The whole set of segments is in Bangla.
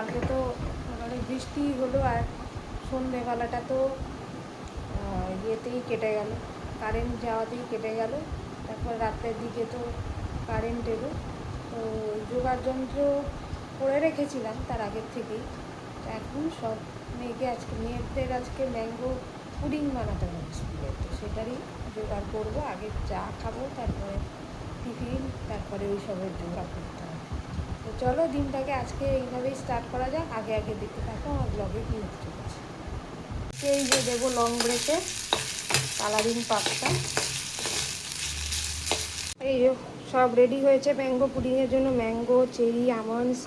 কালকে তো অনেক বৃষ্টি হলো, আর সন্ধেবেলাটা তো ইয়েতেই কেটে গেল, কারেন্ট যাওয়াতেই কেটে গেল। তারপর রাত্রের দিকে তো কারেন্ট এলো। তো জোগাড় যন্ত্র করে রেখেছিলাম তার আগের থেকেই। তো এখন সব মেয়েদের আজকে ম্যাঙ্গো পুডিং বানাতে হবে স্কুলে, তো সেটারই জোগাড় করবো। আগে চা খাবো, তারপরে টিফিন, তারপরে ওই সবের জোগাড় করতে হবে। তো চলো দিনটাকে আজকে এইভাবেই স্টার্ট করা যাক। আগে আগে দেখতে থাকো আমার ব্লগে কী হতে চলেছে। এই যে দেবো লং ব্রেকে কালারিং পাস্তা। এই যে সব রেডি হয়েছে ম্যাঙ্গো পুডিংয়ের জন্য। ম্যাঙ্গো, চেরি, আমন্ডস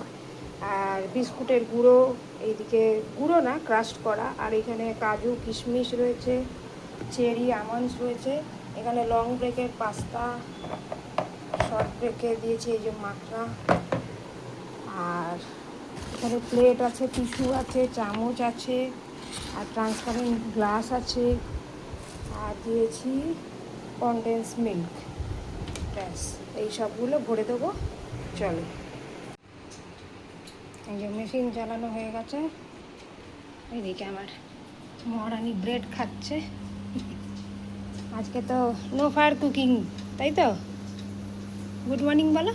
আর বিস্কুটের গুঁড়ো, এইদিকে গুঁড়ো না ক্রাস্ট করা, আর এখানে কাজু কিশমিশ রয়েছে, চেরি আমন্ডস রয়েছে, এখানে লং ব্রেকের পাস্তা, শর্ট ব্রেকে দিয়েছি এই যে মাখনা, আর এখানে প্লেট আছে, টিস্যু আছে, চামচ আছে, আর ট্রান্সপারেন্ট গ্লাস আছে, আর দিয়েছি কনডেন্স মিল্ক। ব্যাস এই সবগুলো ভরে দেবো। চলো, এই যে মেশিন চালানো হয়ে গেছে। এদিকে আমার মহারানি ব্রেড খাচ্ছে। আজকে তো নো ফায়ার কুকিং, তাই তো? গুড মর্নিং বলো।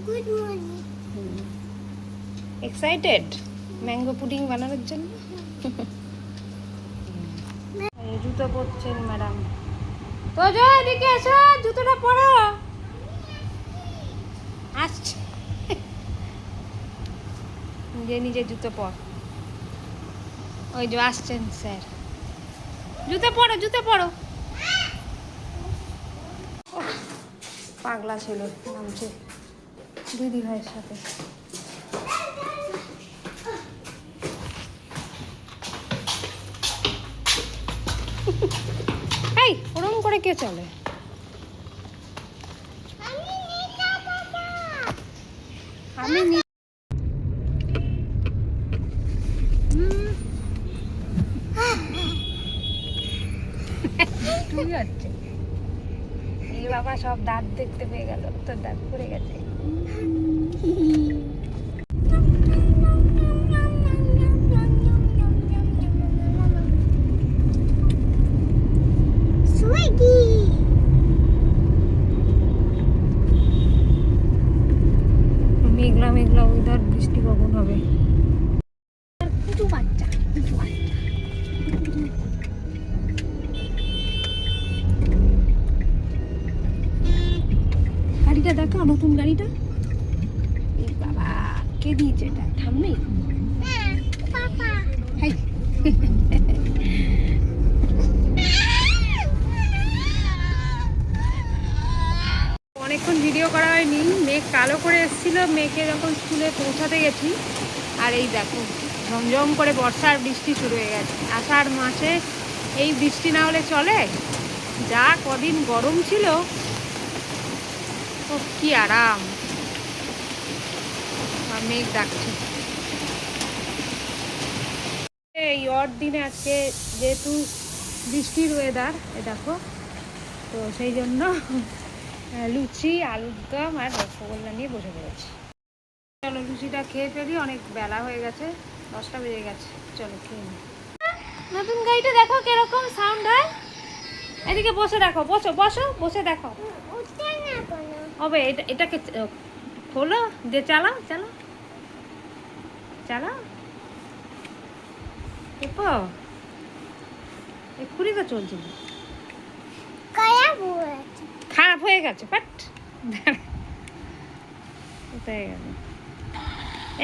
Good morning. Excited mango pudding বানানোর জন্য? জুতো পরছেন ম্যাডাম। তো যা এদিকে এসো, জুতোটা পরো। আসছে, নিজে জুতো পর। ওই যে আসছেন স্যার, জুতো পরো, জুতো পরো। পাগলা ছিল, নামছে দিদি ভাইয়ের সাথে। এই ওরম করে কে চলে? আমি তুই হচ্ছে এই বাবা, সব দাঁত দেখতে পেয়ে গেল, তোর দাঁত পড়ে গেছে। মেঘলা মেঘলা ওয়েদার, বৃষ্টি কখন হবে? গাড়িটা দেখো, নতুন গাড়িটা। এই বাবা, কে দিয়েছে এটা? ঠাম্মি? হাই অনেকক্ষণ ভিডিও করা হয়নি, মেঘ কালো করে এসেছিলো। মেঘে যখন স্কুলে পৌঁছাতে গেছি, আর এই দেখো ঝমঝম করে বর্ষার বৃষ্টি শুরু হয়ে গেছে। আষাঢ় মাসে এই বৃষ্টি না হলে চলে? যা কদিন গরম ছিল, ও কি আরাম। মেঘ ডাকছে। এই অড দিনে আজকে যেহেতু বৃষ্টির ওয়েদার, এ দেখো, তো সেই জন্য লুচি, আলুর দম আর রসগোল্লা নিয়ে বসে পড়েছি। চলো লুচিটা খেয়ে ফেলি, অনেক বেলা হয়ে গেছে, 10টা বেজে গেছে। চলো খেয়ে নিই। নতুন গাড়িটা দেখো কিরকম সাউন্ড হয়। এদিকে বসে দেখো, বসো বসো, বসে দেখো হবে। এটাকে খোলো দিয়ে চালাও, চালাও চালাও। দেখো এক্ষুনি তো চলছিল, খারাপ হয়ে গেছে। বাট কোথায় গেল?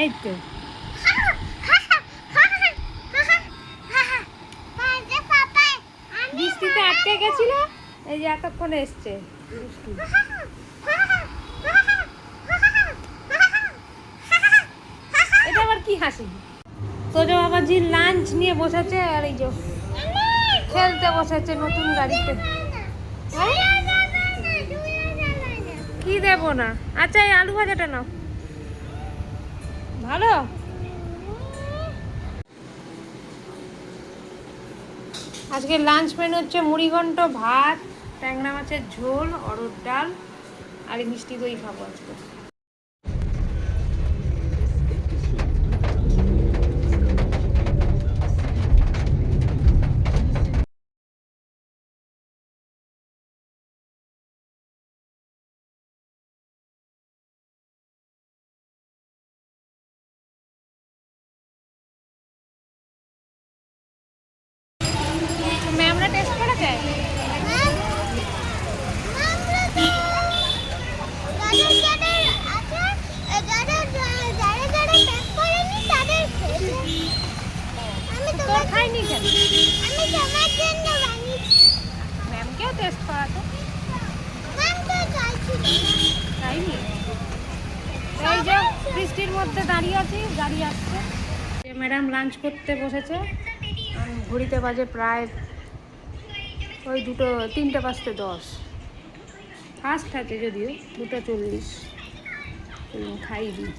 এই তো বৃষ্টিতে আটকে গেছিল, এই যে এতক্ষণে এসছে বৃষ্টি। এটা আবার কি হাসি? তোজো বাবাজি লাঞ্চ নিয়ে বসেছে, আর এই যে খেলতে বসেছে নতুন গাড়িতে। কি দেবো না? আচ্ছা এই আলু ভাজাটা নাও, ভালো। আজকে লাঞ্চ মেনু হচ্ছে মুড়িঘণ্ট, ভাত, ট্যাংরা মাছের ঝোল, অরড় ডাল, আর মিষ্টি দই খাবো আজকে। চাই? তোর খাইনি কেন? ম্যামকেও টেস্ট করাতো খাইনি। এই যে বৃষ্টির মধ্যে দাঁড়িয়ে আছি, গাড়ি আসছে। ম্যাডাম লাঞ্চ করতে বসেছে। ঘড়িতে বাজে প্রায় ওই 3:10 ফার্স্ট আছে যদিও 2:40। খাই দিই।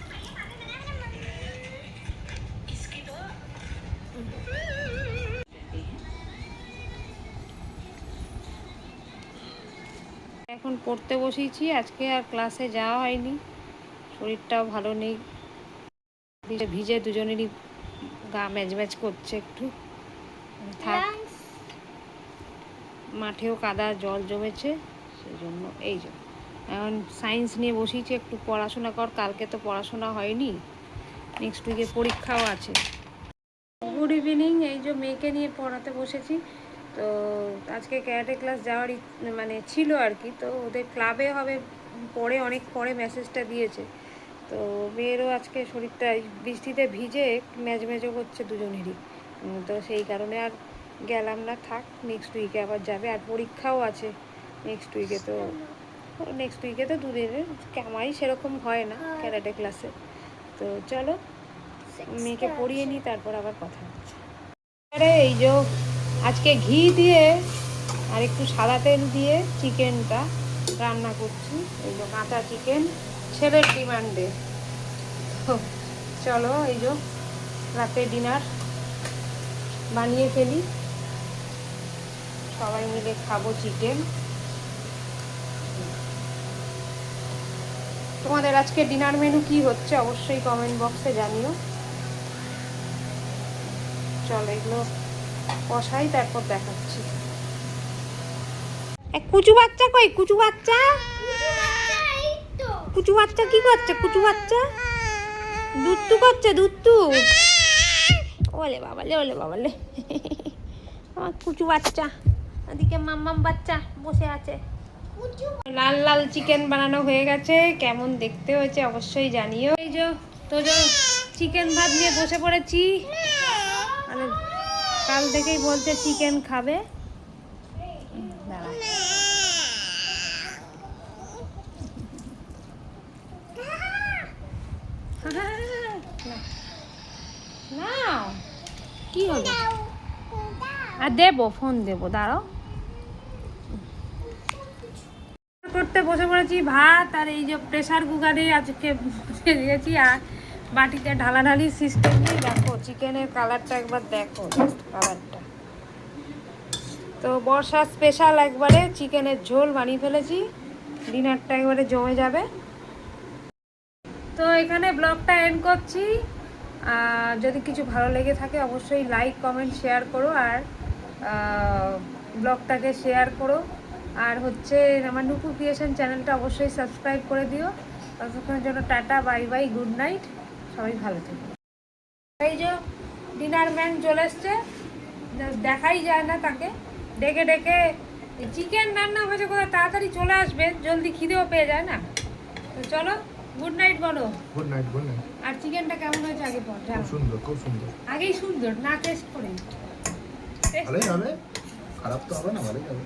এখন পড়তে বসিয়েছি। আজকে আর ক্লাসে যাওয়া হয়নি, শরীরটাও ভালো নেই। ভিজে দুজনেরই গা ম্যাচ করছে একটু। থাক, মাঠেও কাদা জল জমেছে, সেই জন্য এই যে এখন সায়েন্স নিয়ে বসিয়েছি। একটু পড়াশোনা কর, কালকে তো পড়াশোনা হয়নি, নেক্সট উইকে পরীক্ষাও আছে। Good evening. এই যে মেয়েকে নিয়ে পড়াতে বসেছি। তো আজকে ক্যারাটে ক্লাস যাওয়ার মানে ছিল আর কি। তো ওদের ক্লাবে হবে পরে, অনেক পরে মেসেজটা দিয়েছে। তো মেয়েরও আজকে শরীরটা বৃষ্টিতে ভিজে ম্যাজও করছে দুজনেরই। তো সেই কারণে আর গেলাম না, থাক, নেক্সট উইকে আবার যাবে। আর পরীক্ষাও আছে নেক্সট উইকে। তো নেক্সট উইকে তো দুদিনের কামাই সেরকম হয় না ক্যারাটে ক্লাসে। তো চলো মেয়েকে পড়িয়ে নিই, তারপর আবার কথা হচ্ছে। আরে এই যে আজকে ঘি দিয়ে আর একটু সাদা তেল দিয়ে চিকেনটা রান্না করছি। এই যে কাঁচা চিকেন, ছেলের ডিমান্ডে। তো চলো এই যে রাতে ডিনার বানিয়ে ফেলি, সবাই মিলে খাবো চিকেন। তোমাদের আজকে ডিনার মেনু কি হচ্ছে অবশ্যই কমেন্ট বক্সে জানিও। চলো এগুলো কষাই, তারপর দেখাচ্ছি। কুচু বাচ্চা কই? কুচু বাচ্চা, কুচু বাচ্চা কি করছে? কুচু বাচ্চা দুত্তু করছে, দুত্তু। ওলে বাবালে, ওলে বাবালে, আমার কুচু বাচ্চা। ওদিকে মাম্মাম বাচ্চা বসে আছে। লাল লাল চিকেন বানানো হয়ে গেছে, কেমন দেখতে হয়েছে অবশ্যই জানিও। এই যে তো যে চিকেন ভাত নিয়ে বসে পড়েছি। মানে কাল থেকেই বলছে চিকেন খাবে। দাঁড়া, না কি হলো? আর দেবো, ফোন দেবো, দাঁড়াও। করতে বসে পড়েছি ভাত। আর এই যে প্রেসার কুকারে আজকে বসে দিয়েছি। আর বাটিতে ঢালাঢালি সিস্টেম নেই। দেখো চিকেনের কালারটা একবার দেখো, কালারটা। তো বর্ষা স্পেশাল একবারে চিকেনের ঝোল বানিয়ে ফেলেছি, ডিনারটা একবারে জমে যাবে। তো এখানে ব্লগটা এন্ড করছি। যদি কিছু ভালো লেগে থাকে অবশ্যই লাইক কমেন্ট শেয়ার করো, আর ব্লগটাকে শেয়ার করো। আর হচ্ছে আমার নুপুর ক্রিয়েশন চ্যানেলটা অবশ্যই সাবস্ক্রাইব করে দিও। ততক্ষণের জন্য tata, bye bye, good night, সবাই ভালো থেকো। এই যে ডিনার ম্যান চলে এসছে, দেখাই যায় না তাকে, ডেকে ডেকে চিকেন রান্না হয়েছে কোথায়, তাড়াতাড়ি চলে আসবে, জলদি খিদেও পেয়ে যায় না। তো চলো গুড নাইট বলো। Good night, good night. আর চিকেনটা কেমন হয়েছে আগে বল। খুব সুন্দর, খুব সুন্দর। আগেই সুন্দর না, টেস্ট করে ভালোই হবে, খারাপ তো হবে না, ভালোই হবে।